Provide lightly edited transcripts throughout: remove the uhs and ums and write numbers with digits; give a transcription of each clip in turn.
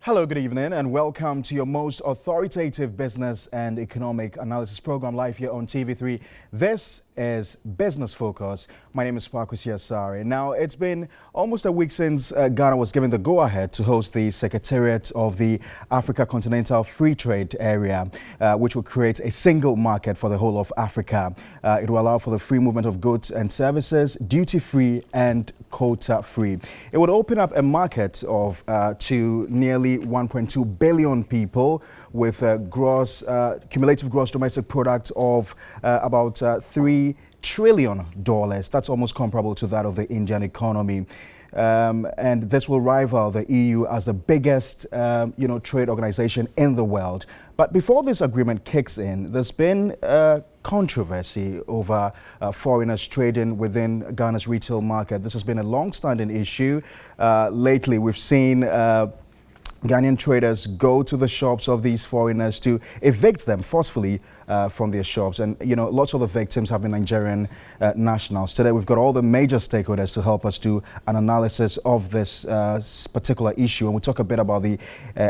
Hello, good evening, and welcome to your most authoritative business and economic analysis program live here on TV3. This is Business Focus. My name is Pakus Yasari. Now, it's been almost a week since Ghana was given the go-ahead to host the Secretariat of the Africa Continental Free Trade Area, which will create a single market for the whole of Africa. It will allow for the free movement of goods and services, duty-free and quota-free. It would open up a market of to nearly 1.2 billion people with cumulative gross domestic product of about $3 trillion. That's almost comparable to that of the Indian economy. And this will rival the EU as the biggest, trade organization in the world. But before this agreement kicks in, there's been controversy over foreigners trading within Ghana's retail market. This has been a long-standing issue. Lately, we've seen Ghanaian traders go to the shops of these foreigners to evict them forcefully from their shops. And, lots of the victims have been Nigerian nationals. Today, we've got all the major stakeholders to help us do an analysis of this particular issue. And we'll talk a bit about the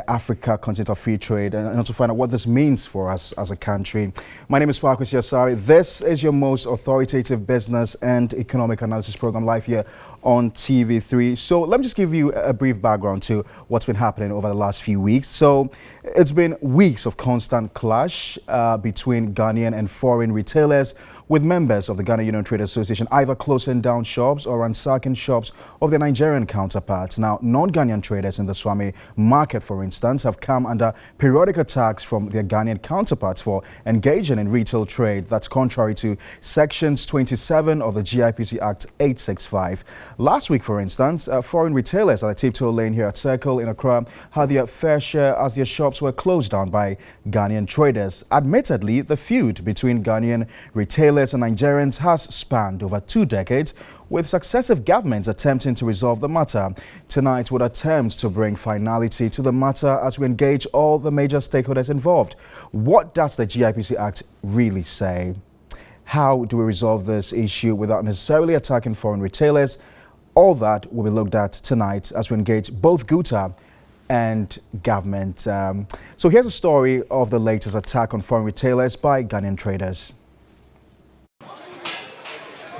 Africa Continental Free Trade and also find out what this means for us as a country. My name is Pakus Yasari. This is your most authoritative business and economic analysis program live here on TV3. So let me just give you a brief background to what's been happening over the last few weeks. So it's been weeks of constant clash between Ghanaian and foreign retailers, with members of the Ghana Union Trade Association either closing down shops or ransacking shops of their Nigerian counterparts. Now, non-Ghanaian traders in the Swami market, for instance, have come under periodic attacks from their Ghanaian counterparts for engaging in retail trade that's contrary to Sections 27 of the GIPC Act 865. Last week, for instance, foreign retailers at the Tiptoe Lane here at Circle in Accra had their fair share as their shops were closed down by Ghanaian traders. Admittedly, the feud between Ghanaian retailers and Nigerians has spanned over 2 decades, with successive governments attempting to resolve the matter. Tonight, with attempts to bring finality to the matter as we engage all the major stakeholders involved. What does the GIPC Act really say? How do we resolve this issue without necessarily attacking foreign retailers? All that will be looked at tonight as we engage both GUTA and government. So here's a story of the latest attack on foreign retailers by Ghanaian traders.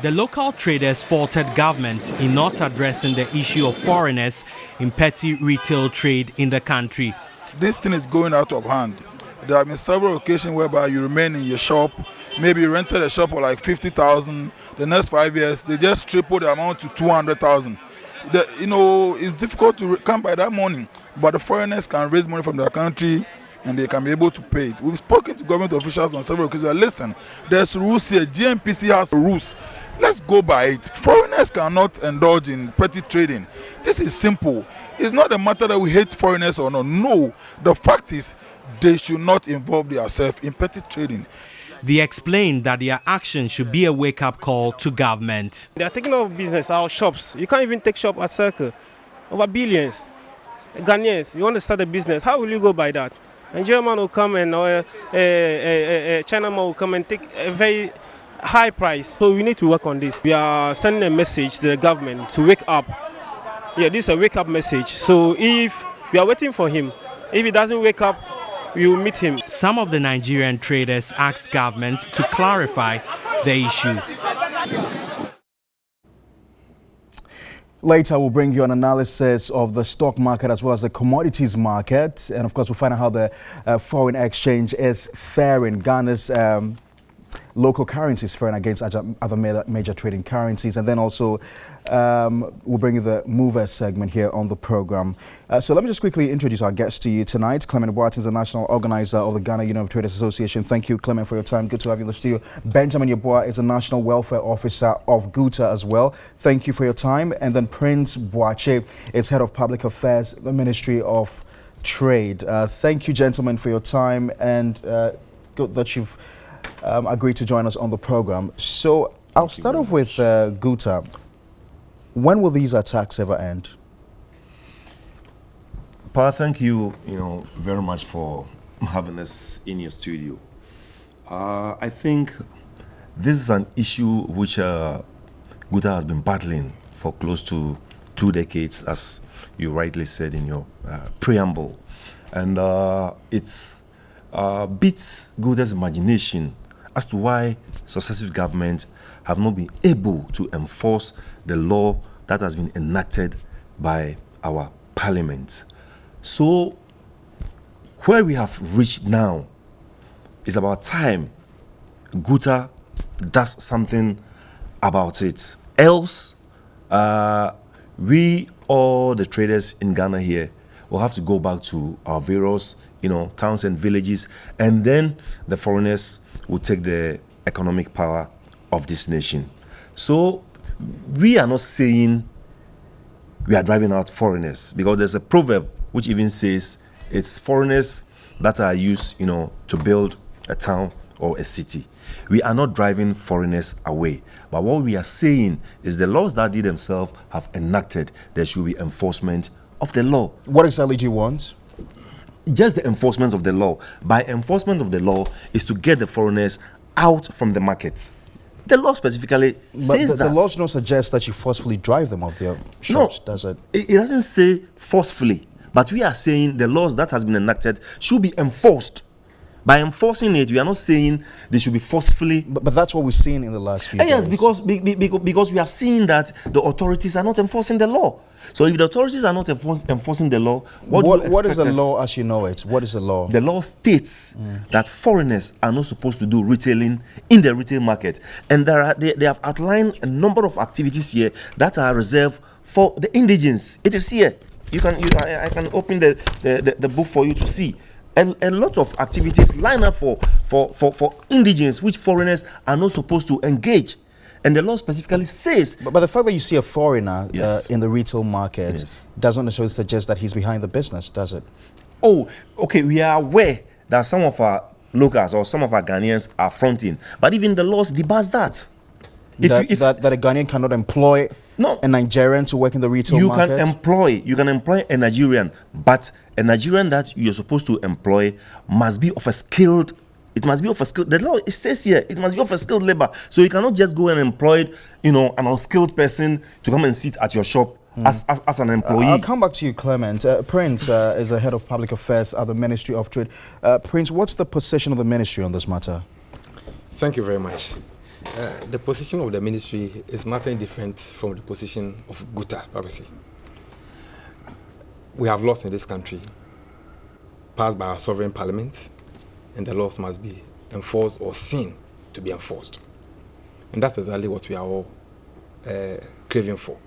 The local traders faulted government in not addressing the issue of foreigners in petty retail trade in the country. This thing is going out of hand. There have been several occasions whereby you remain in your shop, maybe you rented a shop for like 50,000. The next 5 years, they just triple the amount to 200,000. It's difficult to come by that money, but the foreigners can raise money from their country and they can be able to pay it. We've spoken to government officials on several occasions. Listen, there's rules here. GMPC has rules. Let's go by it. Foreigners cannot indulge in petty trading. This is simple. It's not a matter that we hate foreigners or not. No, the fact is they should not involve themselves in petty trading. They explained that their action should be a wake-up call to government. They are taking off business, our shops. You can't even take shop at Circle. Over billions. Ghanaians, you want to start a business. How will you go by that? A German will come and a Chinaman will come and take a very high price. So we need to work on this. We are sending a message to the government to wake up. Yeah, this is a wake-up message. So if we are waiting for him, if he doesn't wake up, we will meet him. Some of the Nigerian traders asked government to clarify the issue. Later, we'll bring you an analysis of the stock market as well as the commodities market. And of course, we'll find out how the foreign exchange is faring. Ghana's local currencies faring against other major trading currencies. And then also, we'll bring you the mover segment here on the program. So let me just quickly introduce our guest to you tonight. Clement Boateng is the national organizer of the Ghana Union of Traders Association. Thank you, Clement, for your time. Good to have you in the studio. Benjamin Yeboah is the national welfare officer of GUTA as well. Thank you for your time. And then Prince Boakye is head of public affairs, the Ministry of Trade. Thank you, gentlemen, for your time, and good that you've agreed to join us on the program. So I'll start off with GUTA. When will these attacks ever end? Pa, thank you, very much for having us in your studio. I think this is an issue which GUTA has been battling for close to 2 decades, as you rightly said in your preamble. And it's beats Guta's imagination as to why successive governments have not been able to enforce the law that has been enacted by our parliament. So, where we have reached now is about time Guta does something about it. Else, we, all the traders in Ghana here, will have to go back to our various, towns and villages, and then the foreigners will take the economic power of this nation. So, we are not saying we are driving out foreigners, because there's a proverb which even says it's foreigners that are used, to build a town or a city. We are not driving foreigners away. But what we are saying is the laws that they themselves have enacted, there should be enforcement of the law. What exactly do you want? Just the enforcement of the law. By enforcement of the law is to get the foreigners out from the market. The law specifically says that. The laws don't suggest that you forcefully drive them off their shops, does it? It doesn't say forcefully. But we are saying the laws that has been enacted should be enforced. By enforcing it, we are not saying they should be forcefully. But that's what we've seen in the last few days. Yes, because we are seeing that the authorities are not enforcing the law. So if the authorities are not enforcing the law, what is the law as you know it? What is the law? The law states that foreigners are not supposed to do retailing in the retail market. And they have outlined a number of activities here that are reserved for the indigenes. It is here. I can open the book for you to see. A lot of activities line up for indigenes which foreigners are not supposed to engage. And the law specifically says... But the fact that you see a foreigner Yes. in the retail market Yes. doesn't necessarily suggest that he's behind the business, does it? Oh, okay, we are aware that some of our locals or some of our Ghanaians are fronting. But even the laws debars that. That a Ghanaian cannot employ a Nigerian to work in the retail market? You can employ a Nigerian, but a Nigerian that you're supposed to employ must be of a skilled... It must be of a skilled... The law, it says here, it must be of a skilled labor. So you cannot just go and employ, an unskilled person to come and sit at your shop as an employee. I'll come back to you, Clement. Prince is the head of public affairs at the Ministry of Trade. Prince, what's the position of the ministry on this matter? Thank you very much. The position of the ministry is nothing different from the position of Guta, Babasi. We have laws in this country passed by our sovereign parliament, and the laws must be enforced or seen to be enforced. And that's exactly what we are all craving for.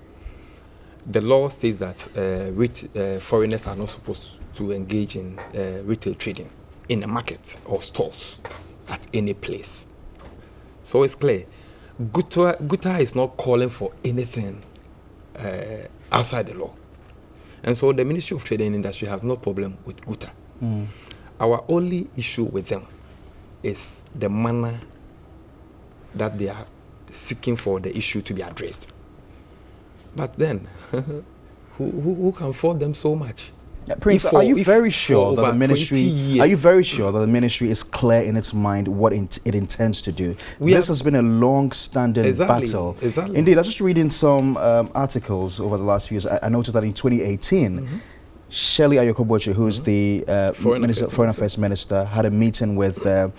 The law states that foreigners are not supposed to engage in retail trading in a market or stores at any place. So it's clear. Guta is not calling for anything outside the law. And so the Ministry of Trade and Industry has no problem with Guta. Our only issue with them is the manner that they are seeking for the issue to be addressed. But then, who can fault them so much? Prince, are you very sure that the ministry? Are you very sure that the ministry is clear in its mind what it intends to do? This has been a long-standing battle. Exactly. Indeed, I was just reading some articles over the last few years. I noticed that in 2018, Shirley Ayokoboche, who's the Foreign Affairs Minister, had a meeting with the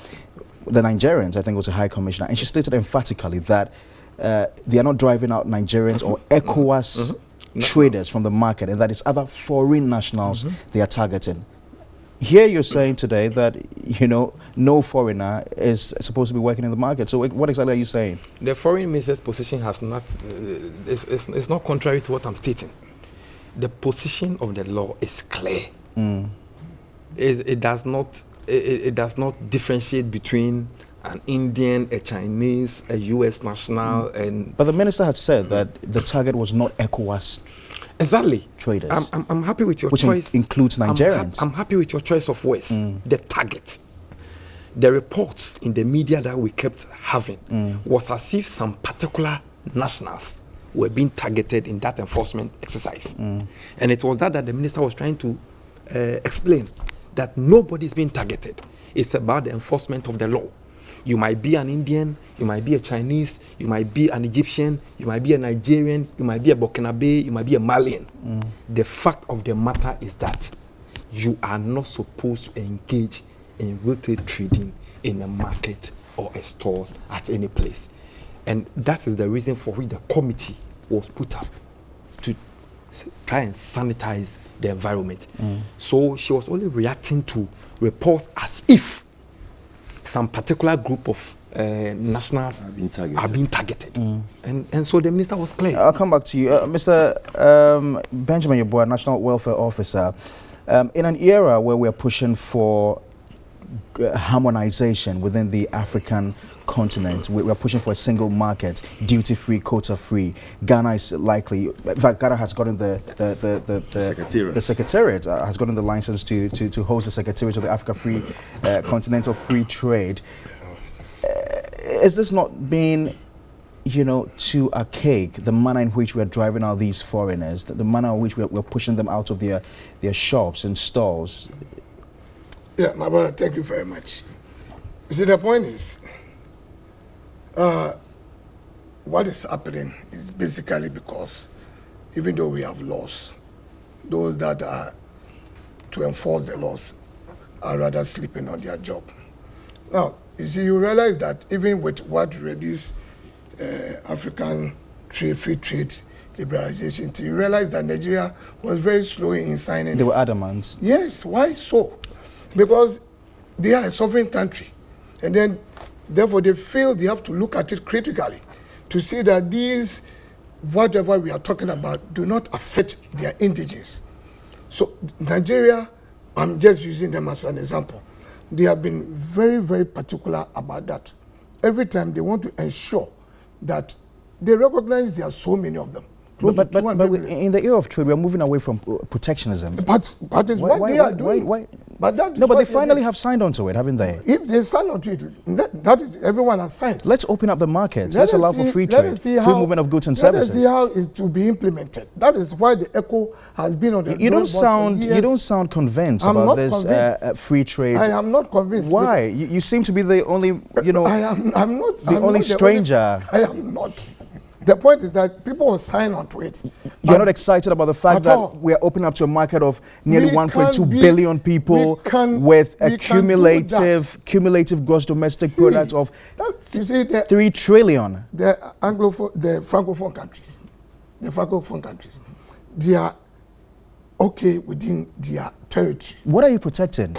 Nigerians. I think it was a High Commissioner, and she stated emphatically that they are not driving out Nigerians or ECOWAS traders from the market, and that it's other foreign nationals they are targeting. Here you're saying today that, no foreigner is supposed to be working in the market. So what exactly are you saying? The foreign minister's position has not, it's not contrary to what I'm stating. The position of the law is clear. It does not differentiate between an Indian, a Chinese, a U.S. national, and... But the minister had said that the target was not ECOWAS traders. I'm happy with your choice. Which includes Nigerians. I'm happy with your choice of words. The target. The reports in the media that we kept having was as if some particular nationals were being targeted in that enforcement exercise. And it was that the minister was trying to explain, that nobody is being targeted. It's about the enforcement of the law. You might be an Indian, you might be a Chinese, you might be an Egyptian, you might be a Nigerian, you might be a Burkinabe, you might be a Malian. The fact of the matter is that you are not supposed to engage in retail trading in a market or a store at any place. And that is the reason for which the committee was put up, to try and sanitize the environment. So she was only reacting to reports as if some particular group of nationals are being targeted. And so the minister was clear. I'll come back to you. Mr. Benjamin Yeboah, National Welfare Officer, in an era where we're pushing for harmonization within the African continent, we're pushing for a single market, duty-free, quota-free. Ghana is likely, in fact, Ghana has gotten the secretariat has gotten the license to host the secretariat of the Africa Free Continental Free Trade. Is this not being, you know, too archaic, the manner in which we're driving out these foreigners, the manner in which we're pushing them out of their shops and stores? Yeah, my brother, thank you very much. You see, the point is, what is happening is basically because even though we have laws, those that are to enforce the laws are rather sleeping on their job. Now, you see, you realize that even with what this African free trade liberalization, you realize that Nigeria was very slow in signing. They were adamant. Yes, why so? Because they are a sovereign country, and then therefore they feel they have to look at it critically to see that these, whatever we are talking about, do not affect their indigenous. So Nigeria, I'm just using them as an example, they have been very, very particular about that. Every time they want to ensure that they recognize there are so many of them. But in the era of trade, we are moving away from protectionism. But it's what they are doing. Why? But that is no, but they finally have signed onto it, haven't they? If they signed onto it, that is, everyone has signed. Let's open up the market. Let's allow for free trade, free movement of goods and services. Let us see how it will be implemented. That is why the ECO has been on the You don't sound convinced about this free trade. I am not convinced. Why? You seem to be the only, you know, I'm not the only stranger. I am not. The point is that people will sign onto it. You're not excited about the fact that we're opening up to a market of nearly 1.2 billion people with a cumulative gross domestic product of 3 trillion. The Francophone countries, they are okay within their territory. What are you protecting?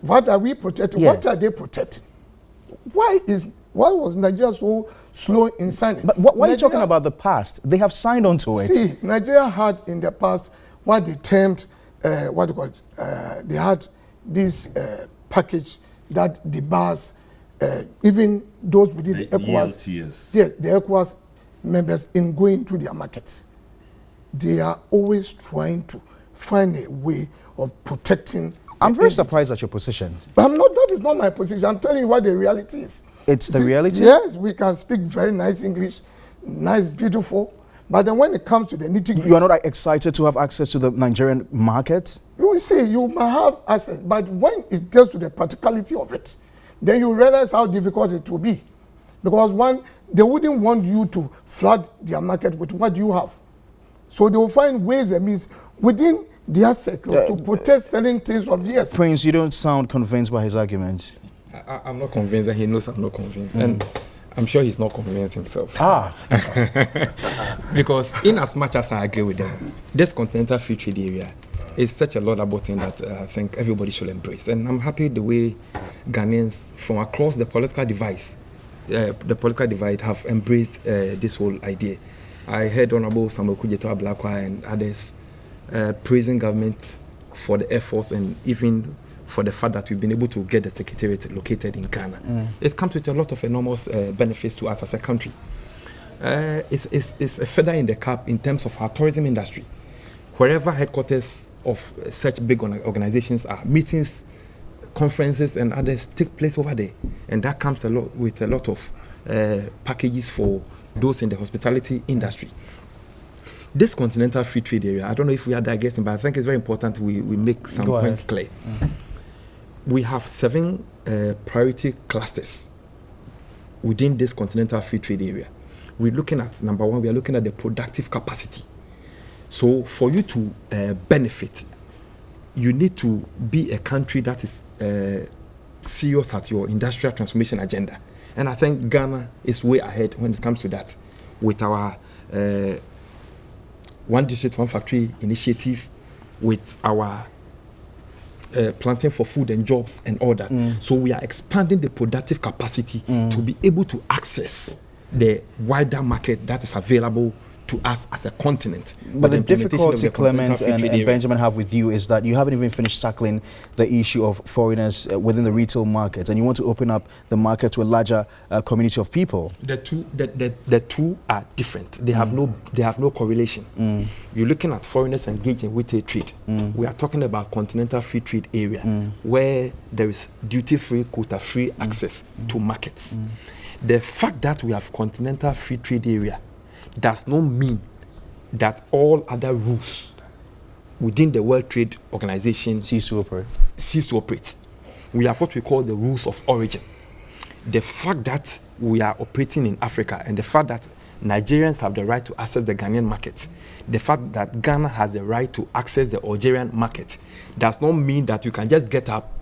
What are we protecting? Yeah. What are they protecting? Why was Nigeria so slow in signing? But why are you talking about the past? They have signed onto it. See, Nigeria had in the past what they termed, they had this package that debars even those within the ECOWAS. Yes, the ECOWAS members in going to their markets. They are always trying to find a way of protecting. I'm very surprised at your position. But that is not my position. I'm telling you what the reality is. It's the reality? Yes, we can speak very nice English, nice, beautiful, but then when it comes to the nitty-gritty... You are not excited to have access to the Nigerian market? You will see, you might have access, but when it gets to the practicality of it, then you realize how difficult it will be. Because they wouldn't want you to flood their market with what you have. So they will find ways and means within their circle to protect certain things of theirs. Prince, you don't sound convinced by his arguments. I'm not convinced, and he knows I'm not convinced. And I'm sure he's not convinced himself. Because in as much as I agree with them, this continental free trade area is such a laudable thing that I think everybody should embrace. And I'm happy the way Ghanaians from across the political divide have embraced this whole idea. I heard Honorable Samuel Kujeto Ablakwa and others praising government for the efforts and even for the fact that we've been able to get the secretariat located in Ghana. It comes with a lot of enormous benefits to us as a country. It's a feather in the cap in terms of our tourism industry. Wherever headquarters of such big organizations are, meetings, conferences and others take place over there. And that comes with a lot of packages for those in the hospitality industry. This continental free trade area, I don't know if we are digressing, but I think it's very important we make some points clear. We have 7 priority clusters within this continental free trade area. We're looking at, number 1, we are looking at the productive capacity. So for you to benefit, you need to be a country that is serious at your industrial transformation agenda. And I think Ghana is way ahead when it comes to that, with our one district, one factory initiative, with our planting for food and jobs and all that. So we are expanding the productive capacity to be able to access the wider market that is available to us as a continent. But the difficulty Clement and Benjamin have with you is that you haven't even finished tackling the issue of foreigners within the retail market, and you want to open up the market to a larger community of people. The two are different. They have no correlation. You're looking at foreigners engaging with a trade. We are talking about continental free trade area where there is duty-free, quota-free access to markets. The fact that we have continental free trade area does not mean that all other rules within the World Trade Organization cease to operate. We have what we call the rules of origin. The fact that we are operating in Africa and the fact that Nigerians have the right to access the Ghanaian market, the fact that Ghana has the right to access the Algerian market, does not mean that you can just get up,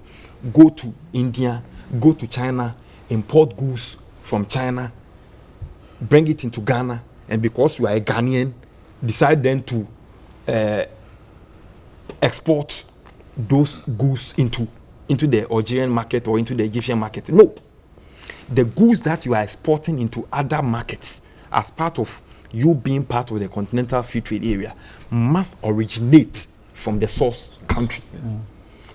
go to India, go to China, import goods from China, bring it into Ghana, and because you are a Ghanaian, decide then to export those goods into the Algerian market or into the Egyptian market. No. The goods that you are exporting into other markets as part of you being part of the continental free trade area must originate from the source country.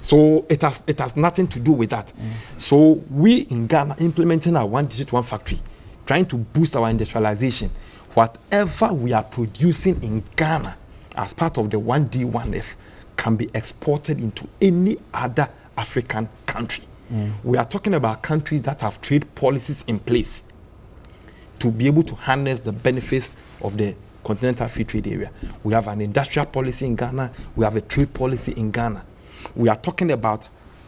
So it has nothing to do with that. So we in Ghana implementing our one district, one factory, trying to boost our industrialization. Whatever we are producing in Ghana as part of the 1D, 1F can be exported into any other African country. We are talking about countries that have trade policies in place to be able to harness the benefits of the continental free trade area. We have an industrial policy in Ghana. We have a trade policy in Ghana. We are talking about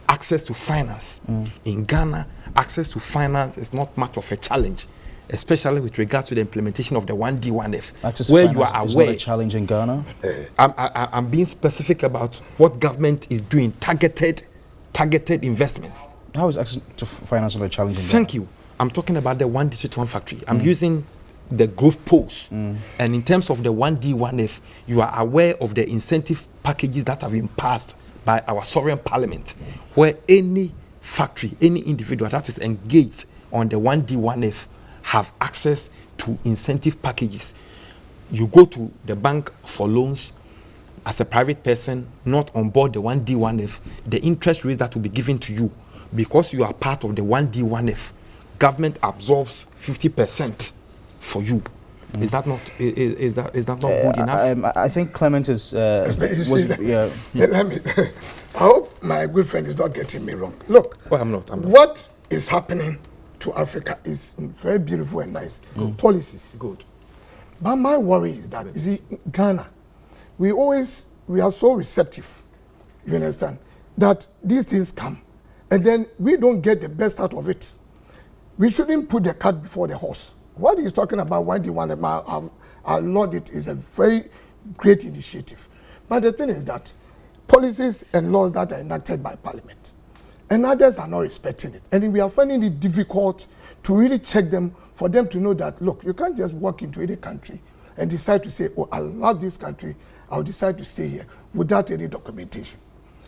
access to finance. In Ghana, access to finance is not much of a challenge, especially with regards to the implementation of the 1D, 1F, access where to you are finance aware. Is not a challenge in Ghana? I'm being specific about what government is doing, targeted investments. How is access to finance not a challenge in Ghana? Thank you. I'm talking about the one district, one factory. I'm using the growth poles. And in terms of the 1D, 1F, you are aware of the incentive packages that have been passed by our sovereign parliament, where any factory, any individual that is engaged on the 1D, 1F have access to incentive packages. You go to the bank for loans as a private person, not on board the 1D, 1F, the interest rates that will be given to you, because you are part of the 1D, 1F, government absorbs 50% for you. Is that not good enough? I think Clement is. Let me. I hope my good friend is not getting me wrong. Look, well, I'm not. What is happening to Africa is very beautiful and nice. Policies. Good. But my worry is that, you see, Ghana, we are so receptive, you understand, that these things come, and then we don't get the best out of it. We shouldn't put the cart before the horse. What he's talking about, why do you want to laud it, is a very great initiative. But the thing is that policies and laws that are enacted by Parliament, and others are not respecting it. And we are finding it difficult to really check them, for them to know that, look, you can't just walk into any country and decide to say, oh, I love this country, I'll decide to stay here without any documentation.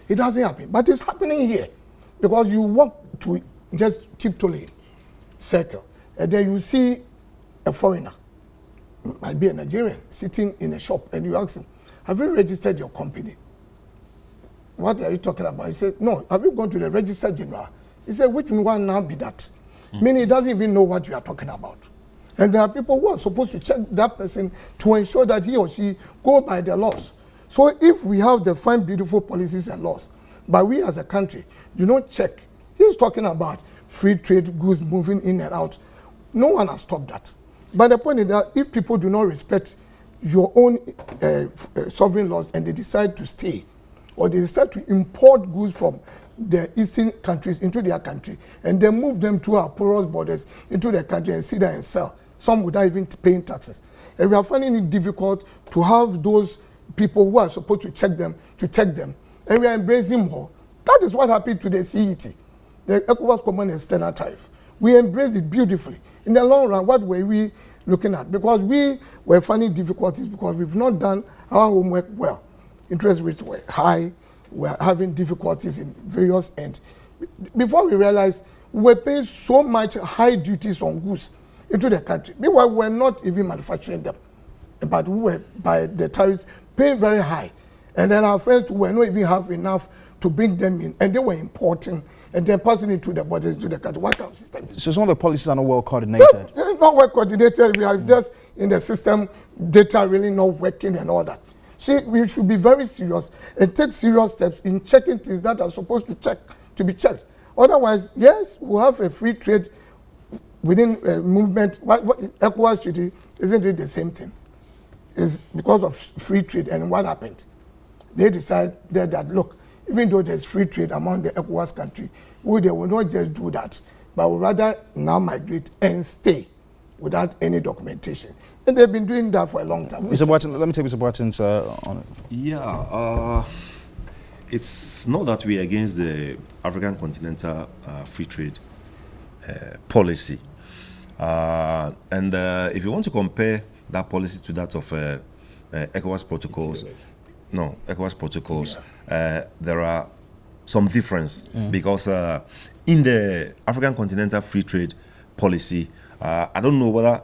It doesn't happen. But it's happening here, because you walk to just tiptoeing circle, and then you see a foreigner, might be a Nigerian, sitting in a shop, and you ask him, have you registered your company? What are you talking about? He says, no, have you gone to the Register General? He said, which one now be that? Meaning he doesn't even know what you are talking about. And there are people who are supposed to check that person to ensure that he or she go by the laws. So if we have the fine, beautiful policies and laws, but we as a country do not check, he's talking about free trade goods moving in and out. No one has stopped that. But the point is that if people do not respect your own sovereign laws and they decide to stay, or they decide to import goods from the eastern countries into their country and then move them to our porous borders into their country and sit there and sell, some without even paying taxes. And we are finding it difficult to have those people who are supposed to check them, and we are embracing more. That is what happened to the CET, the ECOWAS Common External Tariff. We embraced it beautifully. In the long run, what were we looking at? Because we were finding difficulties because we've not done our homework well. Interest rates were high. We were having difficulties in various ends. Before we realized, we were paying so much high duties on goods into the country. Meanwhile, we were not even manufacturing them, but we were, by the tariffs, paying very high. And then our friends were not even have enough to bring them in, and they were importing and then passing it to the borders to the country. What kind of system? So some of the policies are not well coordinated. They're not well coordinated. We are just in the system, data really not working and all that. See, we should be very serious and take serious steps in checking things that are supposed to be checked. Otherwise, yes, we'll have a free trade within movement. What ECOWAS treaty, isn't it the same thing? It's because of free trade, and what happened? They decided that, look, even though there's free trade among the ECOWAS country, they will not just do that, but will rather now migrate and stay without any documentation. And they've been doing that for a long time. Mr. Barton, let me take Mr. Barton's on it. Yeah, it's not that we're against the African continental free trade policy. And if you want to compare that policy to that of ECOWAS protocols, ECOWAS protocols, there are some difference because in the African continental free trade policy, I don't know whether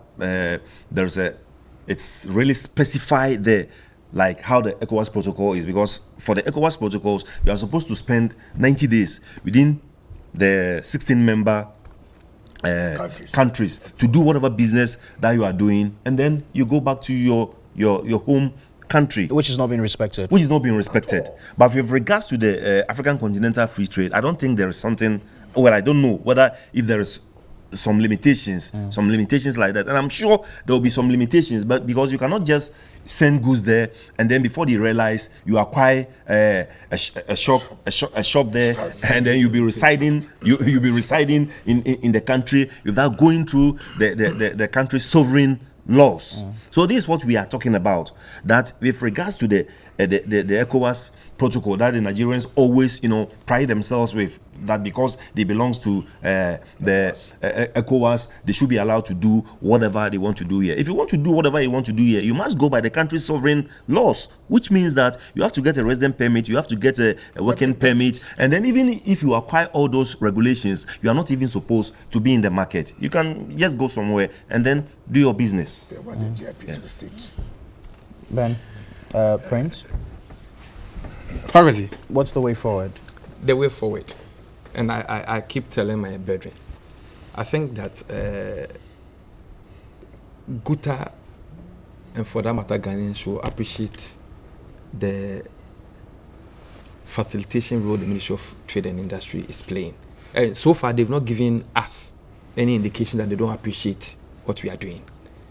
it's really specified there, like how the ECOWAS protocol is, because for the ECOWAS protocols, you are supposed to spend 90 days within the 16-member countries to do whatever business that you are doing, and then you go back to your home country, which is not being respected. But with regards to the African continental free trade, I don't think there is something. Well, I don't know whether if there is some limitations like that, and I'm sure there will be some limitations. But because you cannot just send goods there and then before they realize you acquire a shop there, and then you'll be residing in the country without going through the country's sovereign laws. So this is what we are talking about. That with regards to the ECOWAS protocol that the Nigerians always, pride themselves with, that because they belong to the ECOWAS, they should be allowed to do whatever they want to do here. If you want to do whatever you want to do here, you must go by the country's sovereign laws, which means that you have to get a resident permit, you have to get a working permit, and then even if you acquire all those regulations, you are not even supposed to be in the market. You can just go somewhere and then do your business. Yes. Ben, Prince? Pharmacy. What's the way forward? The way forward, and I keep telling my brethren, I think that Guta, and for that matter Ghanaians, should appreciate the facilitation role the Ministry of Trade and Industry is playing. And so far they've not given us any indication that they don't appreciate what we are doing.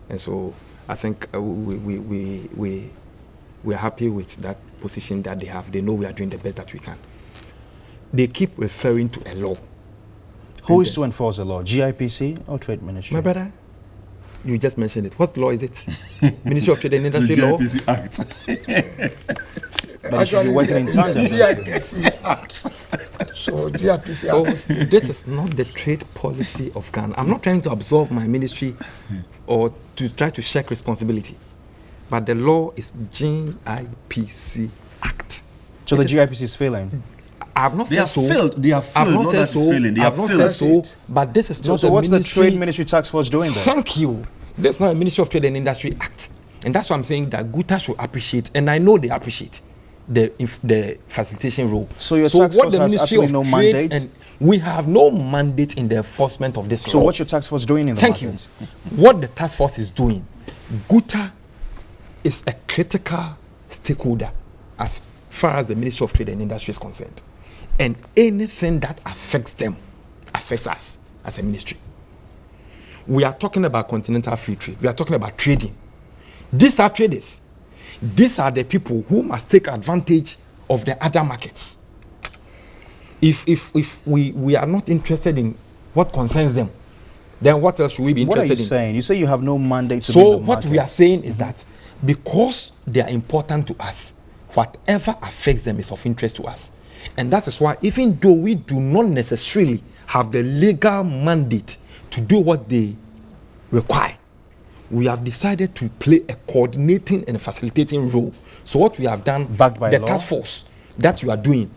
And so I think we're happy with that position that they have. They know we are doing the best that we can. They keep referring to a law. Who is to enforce the law? GIPC or Trade Ministry? My brother, you just mentioned it. What law is it? Ministry of Trade and Industry law? The GIPC Act. But it should be working in tandem. GIPC Act. So GIPC Act. This is not the trade policy of Ghana. I'm not trying to absolve my ministry or to try to shirk responsibility. But the law is GIPC Act. So the GIPC is failing? I have not said so. They have failed. Not that it's failing. They have not said so. But this is not so what's the Trade Ministry Task Force doing then? Thank you. This is not a Ministry of Trade and Industry Act. And that's why I'm saying that Guta should appreciate, and I know they appreciate, the facilitation role. So your task force has absolutely no mandate? And we have no mandate in the enforcement of this law. So what's your task force doing in the market? Thank you. What the task force is doing, Guta is a critical stakeholder as far as the Ministry of Trade and Industry is concerned. And anything that affects them affects us as a ministry. We are talking about continental free trade. We are talking about trading. These are traders. These are the people who must take advantage of the other markets. If we are not interested in what concerns them, then what else should we be interested in? What are you saying? You say you have no mandate to be in the market. So what we are saying is that because they are important to us, whatever affects them is of interest to us. And that is why, even though we do not necessarily have the legal mandate to do what they require, we have decided to play a coordinating and facilitating role. So what we have done, backed by the law? task force that you are doing,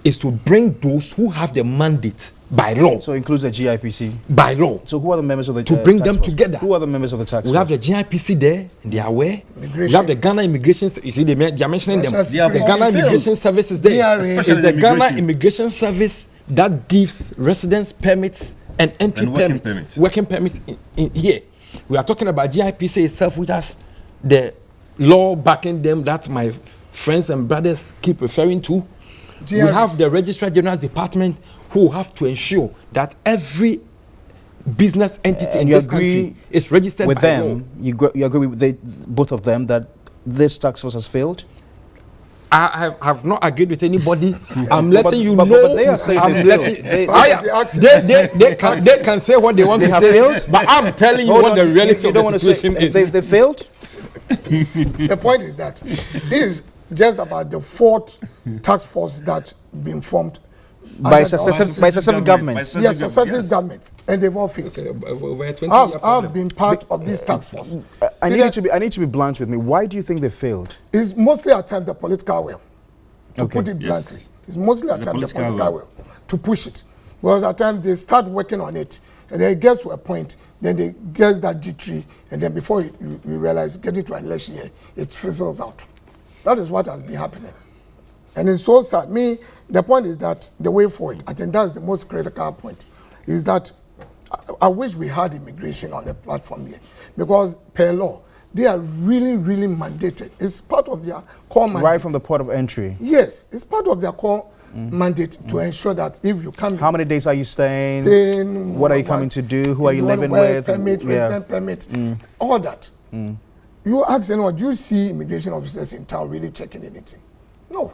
is to bring those who have the mandate by law. So it includes the GIPC? By law. So who are the members of the to bring task them force? together? Who are the members of the task force? We have the GIPC there, and they are aware. Immigration. We have the Ghana Immigration. You see, they are mentioning them. Yes, They have the yes. Ghana Fulfilled. Immigration Service is there. Especially It's the Ghana Immigration Service that gives residence permits and entry And working permits, permits. working permits in here. We are talking about GIPC itself, which has the law backing them that my friends and brothers keep referring to. We have the Registrar General's Department, who have to ensure that every business entity in you this agree country is registered with by law. them? You agree with both of them that this task force has failed? I have not agreed with anybody. I'm But- letting you but know. they are saying I'm they letting. failed. They can say what they want They to have say, failed? but I'm telling you Hold what on, the reality you of don't the want to say situation is. they failed? The point is that this is just about the fourth task force that's been formed By under the successive governments. Yes, successive governments, and they've all failed. Over a 20-year I've problem. been part of this task force. I See need you that to be blunt with me. Why do you think they failed? It's mostly at times the political will, to Okay. put it bluntly. Yes. It's mostly at The times the political political will to push it. Because at times they start working on it, and then it gets to a point, then they get that G3, and then before you realize, getting to an election year, it fizzles out. That is what has been happening. And it's so sad. The point is that the way forward, I think that's the most critical point, is that I wish we had immigration on the platform here, because per law, they are really, really mandated. It's part of their core mandate. Right from the port of entry. Yes, it's part of their core mandate to ensure that if you come, How many days are you staying? What are you coming to do? Who are you living with? Permit, Yeah. resident permit, all that. You ask anyone, do you see immigration officers in town really checking anything? No.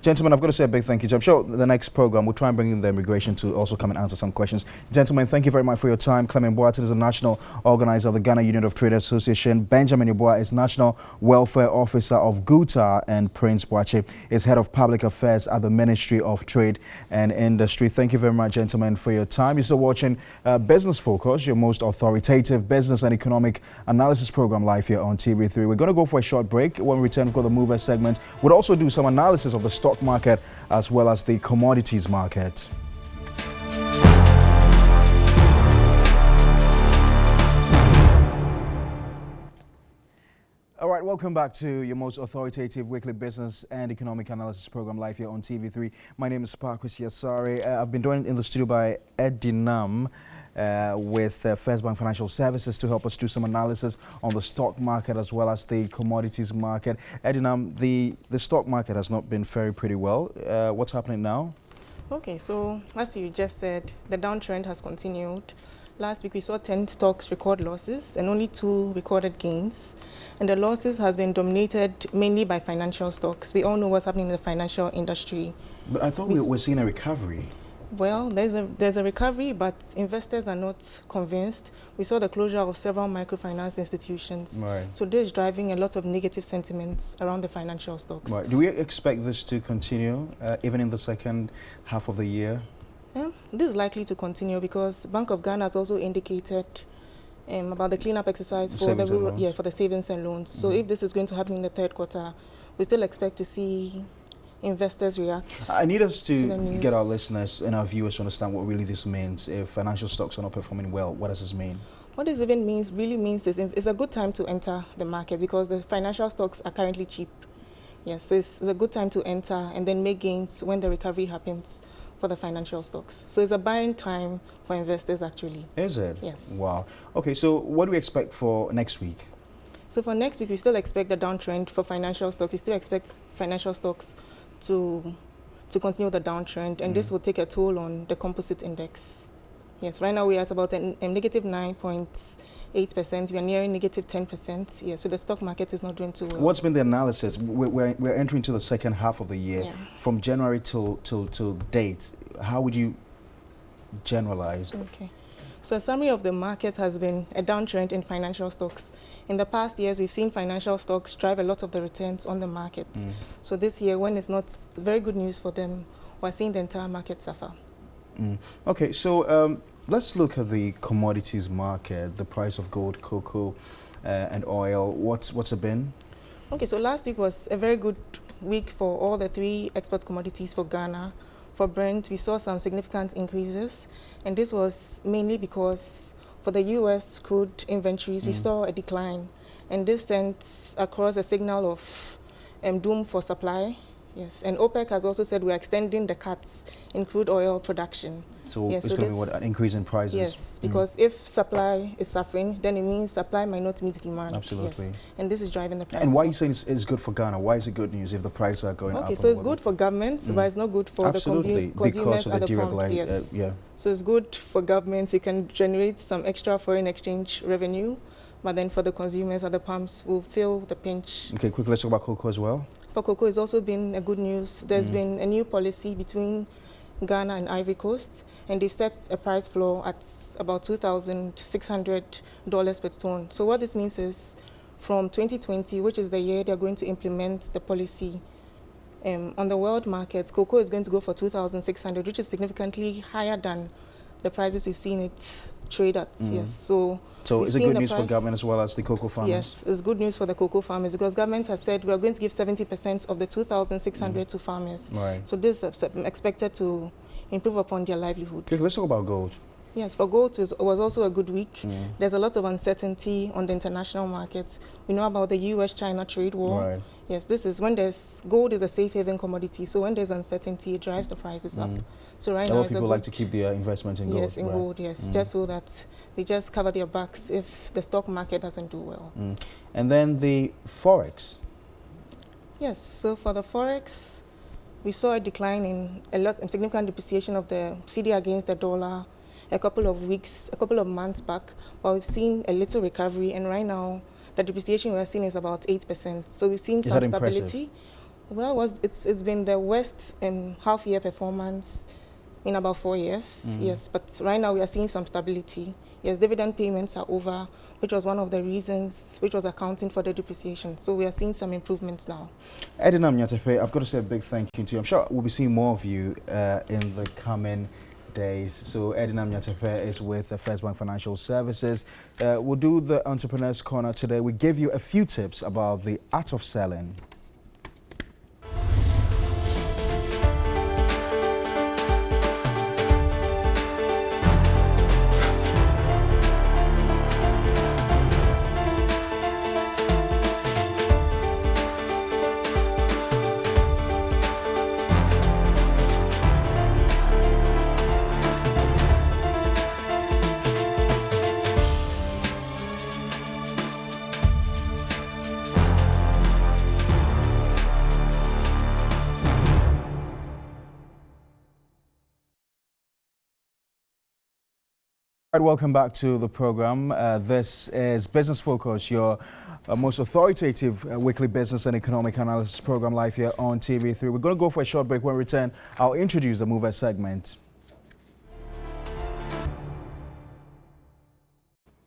Gentlemen, I've got to say a big thank you. I'm sure the next program we'll try and bring in the immigration to also come and answer some questions. Gentlemen, thank you very much for your time. Clement Boateng is the national organizer of the Ghana Union of Trade Association. Benjamin Yeboah is national welfare officer of GUTA, and Prince Boakye is head of public affairs at the Ministry of Trade and Industry. Thank you very much, gentlemen, for your time. You're still watching Business Focus, your most authoritative business and economic analysis program live here on TV3. We're going to go for a short break. When we return, we've got the Mover segment. We'll also do some analysis of the stock market as well as the commodities market. All right, welcome back to your most authoritative weekly business and economic analysis program live here on TV3. My name is Parkus Yasari. I've been joined in the studio by Eddie Nam with First Bank Financial Services to help us do some analysis on the stock market as well as the commodities market. Eddie Nam, the stock market has not been faring pretty well. What's happening now? Okay, so as you just said, the downtrend has continued. Last week we saw 10 stocks record losses and only 2 recorded gains. And the losses has been dominated mainly by financial stocks. We all know what's happening in the financial industry. But I thought we were seeing a recovery. Well, there's a recovery, but investors are not convinced. We saw the closure of several microfinance institutions. Right. So this is driving a lot of negative sentiments around the financial stocks. Right. Do we expect this to continue even in the second half of the year? Yeah, this is likely to continue because Bank of Ghana has also indicated about the cleanup exercise for for the savings and loans. So if this is going to happen in the third quarter, we still expect to see investors react. I need us to the news. get our listeners and our viewers to understand what really this means. If financial stocks are not performing well, what does this mean? What this even really means is it's a good time to enter the market because the financial stocks are currently cheap. Yes, so it's a good time to enter and then make gains when the recovery happens for the financial stocks. So it's a buying time for investors actually. Is it? Yes. Wow. Okay, so what do we expect for next week? So for next week, we still expect the downtrend for financial stocks. We still expect financial stocks to continue the downtrend, and this will take a toll on the composite index. Yes, right now we're at about a negative 9.8%. We are nearing negative 10%. Yeah, so the stock market is not doing too well. What's been the analysis? We're entering into the second half of the year. Yeah. From January till date, how would you generalize? Okay. So a summary of the market has been a downtrend in financial stocks. In the past years, we've seen financial stocks drive a lot of the returns on the market. So this year, when it's not very good news for them, we're seeing the entire market suffer. Okay, so let's look at the commodities market, the price of gold, cocoa, and oil. What's it been? Okay, so last week was a very good week for all the three export commodities for Ghana. For Brent, we saw some significant increases, and this was mainly because for the U.S. crude inventories, we saw a decline, and this sent across a signal of doom for supply. Yes, and OPEC has also said we're extending the cuts in crude oil production. So it's going to be an increase in prices? Yes, because if supply is suffering, then it means supply might not meet demand. Absolutely. Yes. And this is driving the price. And why are you saying it's good for Ghana? Why is it good news if the prices are going up? Okay, so it's good for governments, but it's not good for the consumers at the pumps. Yes. So it's good for governments. You can generate some extra foreign exchange revenue, but then for the consumers at the pumps, will feel the pinch. Okay, quickly, let's talk about cocoa as well. For cocoa, it's also been a good news. There's been a new policy between Ghana and Ivory Coast, and they set a price floor at about $2,600 per ton. So what this means is from 2020, which is the year they're going to implement the policy, on the world market, cocoa is going to go for $2,600, which is significantly higher than the prices we've seen it trade at. Yes. So is it good news for government as well as the cocoa farmers? Yes, it's good news for the cocoa farmers because government has said we are going to give 70% of the $2,600 to farmers. Right. So this is expected to improve upon their livelihood. Okay, let's talk about gold. Yes, for gold was also a good week. There's a lot of uncertainty on the international markets. We know about the U.S.-China trade war. Right. Yes, this is when gold is a safe haven commodity. So when there's uncertainty, it drives the prices up. So right now, a lot of people like to keep their investment in gold. Yes, in gold. Yes, just so that they just cover their backs if the stock market doesn't do well. And then the forex. Yes, so for the forex, we saw a decline in significant depreciation of the CD against the dollar a couple of months back, but we've seen a little recovery, and right now the depreciation we're seeing is about 8%. So we've seen some stability. Well, it's been the worst half-year performance in about 4 years. Yes, but right now we are seeing some stability. Yes, dividend payments are over, which was one of the reasons which was accounting for the depreciation. So we are seeing some improvements now. Edinam Nyatefe, I've got to say a big thank you to you. I'm sure we'll be seeing more of you in the coming days. So Edinam Nyatefe is with the First Bank Financial Services. We'll do the Entrepreneurs Corner today. We give you a few tips about the art of selling. Welcome back to the program. This is Business Focus, your most authoritative weekly business and economic analysis program live here on TV3. We're going to go for a short break. When we return, I'll introduce the mover segment.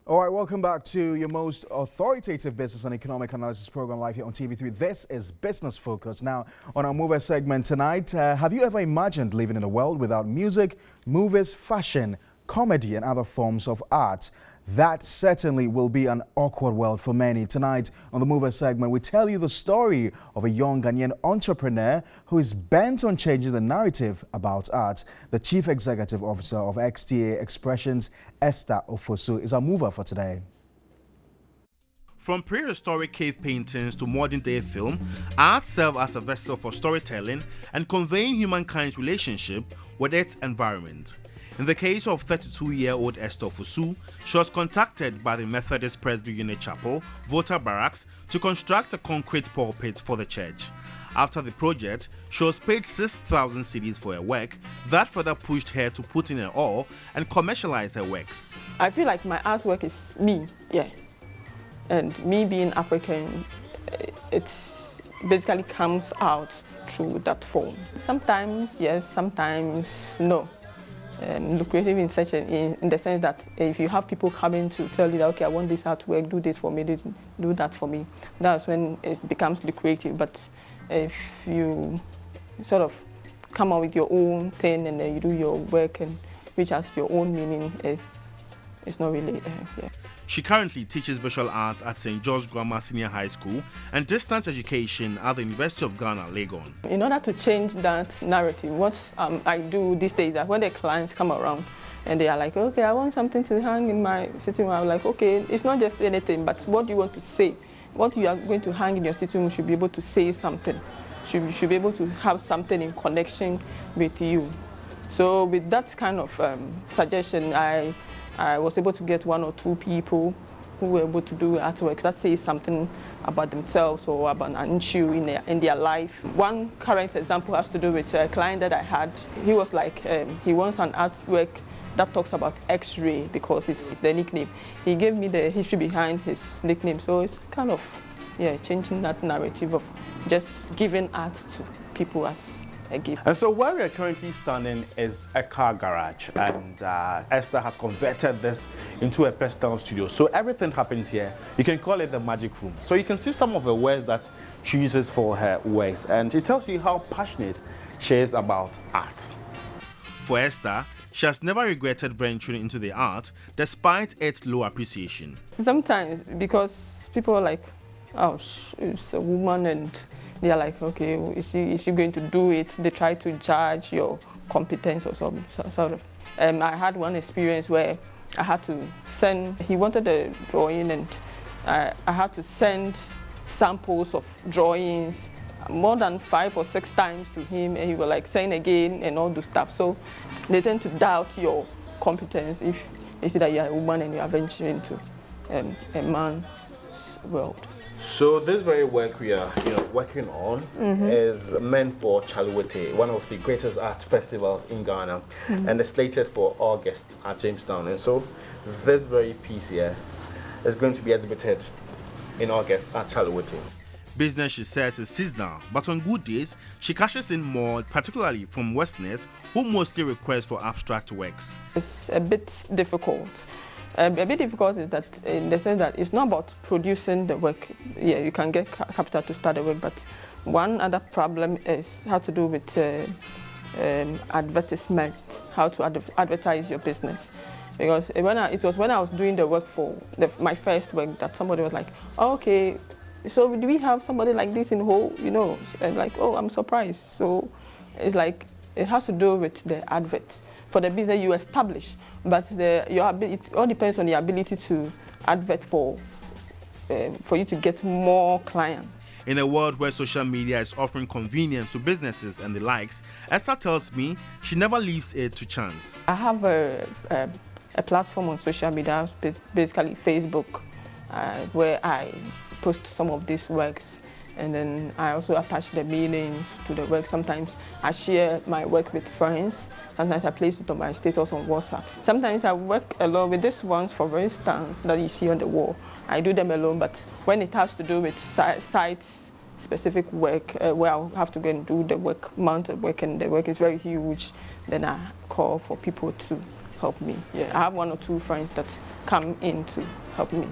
All right, welcome back to your most authoritative business and economic analysis program live here on TV3. This is Business Focus. Now, on our mover segment tonight, have you ever imagined living in a world without music, movies, fashion, comedy and other forms of art? That certainly will be an awkward world for many. Tonight on the Mover segment, we tell you the story of a young Ghanaian entrepreneur who is bent on changing the narrative about art. The Chief Executive Officer of XTA Expressions, Esther Ofosu, is our mover for today. From prehistoric cave paintings to modern-day film, art serves as a vessel for storytelling and conveying humankind's relationship with its environment. In the case of 32-year-old Esther Ofosu, she was contacted by the Methodist Presby Unit Chapel, Volta Barracks, to construct a concrete pulpit for the church. After the project, she was paid 6,000 cedis for her work. That further pushed her to put in her all and commercialize her works. I feel like my artwork is me, and me being African, it basically comes out through that form. Sometimes yes, sometimes no. lucrative in such in the sense that if you have people coming to tell you that, okay, I want this artwork, do this for me, do that for me, that's when it becomes lucrative. But if you sort of come up with your own thing and then you do your work and which has your own meaning, it's not really yeah. She currently teaches visual art at St. George Grammar Senior High School and distance education at the University of Ghana, Legon. In order to change that narrative, what I do these days is that when the clients come around and they are like, okay, I want something to hang in my sitting room, I'm like, okay, it's not just anything, but what do you want to say? What you are going to hang in your sitting room should be able to say something. Should be able to have something in connection with you. So with that kind of suggestion, I was able to get 1 or 2 people who were able to do artworks that say something about themselves or about an issue in their life. One current example has to do with a client that I had. He was like, he wants an artwork that talks about X-ray because it's the nickname. He gave me the history behind his nickname, so it's kind of, yeah, changing that narrative of just giving art to people as a gift. And so where we are currently standing is a car garage, and Esther has converted this into a personal studio. So everything happens here. You can call it the magic room. So you can see some of the words that she uses for her works, and it tells you how passionate she is about art. For Esther, she has never regretted venturing into the art despite its low appreciation. Sometimes because people are like, oh, it's a woman, and they are like, okay, is she going to do it? They try to judge your competence or something, sort of. I had one experience where I had to send, he wanted a drawing, and I had to send samples of drawings more than 5 or 6 times to him, and he was like saying again and all the stuff. So they tend to doubt your competence if you see that you're a woman and you are venturing into a man's world. So this very work we are working on is meant for Chaluete, one of the greatest art festivals in Ghana, and it's slated for August at Jamestown. And so this very piece here is going to be exhibited in August at Chaluete. Business, she says, is seasonal, but on good days, she cashes in more, particularly from Westerners who mostly request for abstract works. It's a bit difficult. A bit difficult is that in the sense that it's not about producing the work. Yeah, you can get capital to start the work, but one other problem is how to do with advertisement, how to advertise your business. Because it was when I was doing the work for my first work that somebody was like, oh, okay, so do we have somebody like this in whole, and like, oh, I'm surprised. So it's like, it has to do with the advert. For the business you establish, but it all depends on your ability to advert for you to get more clients. In a world where social media is offering convenience to businesses and the likes, Esther tells me she never leaves it to chance. I have a platform on social media, basically Facebook, where I post some of these works. And then I also attach the meanings to the work. Sometimes I share my work with friends. Sometimes I place it on my status on WhatsApp. Sometimes I work alone with these ones, for instance, that you see on the wall. I do them alone, but when it has to do with site-specific work, where I'll have to go and do the work, mounted work, and the work is very huge, then I call for people to help me. Yeah, I have 1 or 2 friends that come in to help me.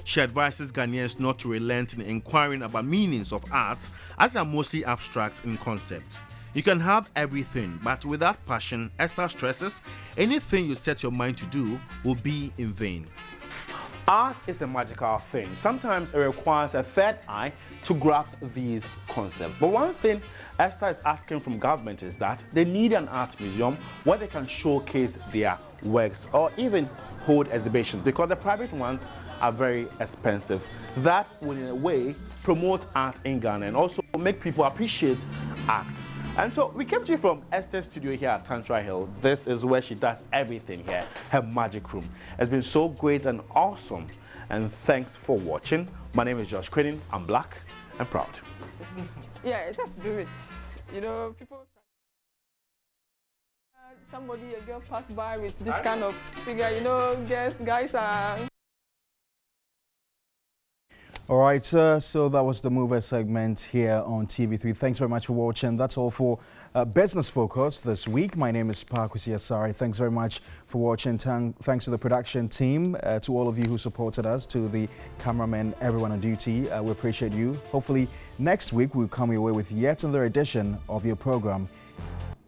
She advises Ghanaians not to relent in inquiring about meanings of art, as they are mostly abstract in concept. You can have everything, but without passion, Esther stresses, anything you set your mind to do will be in vain. Art is a magical thing. Sometimes it requires a third eye to grasp these concepts. But one thing Esther is asking from government is that they need an art museum where they can showcase their works or even hold exhibitions, because the private ones are very expensive. That will, in a way, promote art in Ghana and also make people appreciate art. And so we came to you from Esther's studio here at Tantra Hill. This is where she does everything here, her magic room. It's been so great and awesome. And thanks for watching. My name is Josh Quinnin. I'm black and proud. Yeah, it has to do with, you know, people. Somebody, a girl passed by with this kind of figure, you know, guys are. All right, so that was the mover segment here on TV3. Thanks very much for watching. That's all for Business Focus this week. My name is Parkwesi Asari. Thanks very much for watching. Thanks to the production team, to all of you who supported us, to the cameramen, everyone on duty. We appreciate you. Hopefully next week we'll come your way with yet another edition of your program,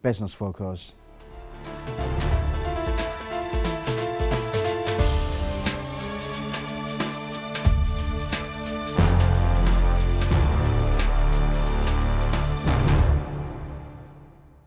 Business Focus.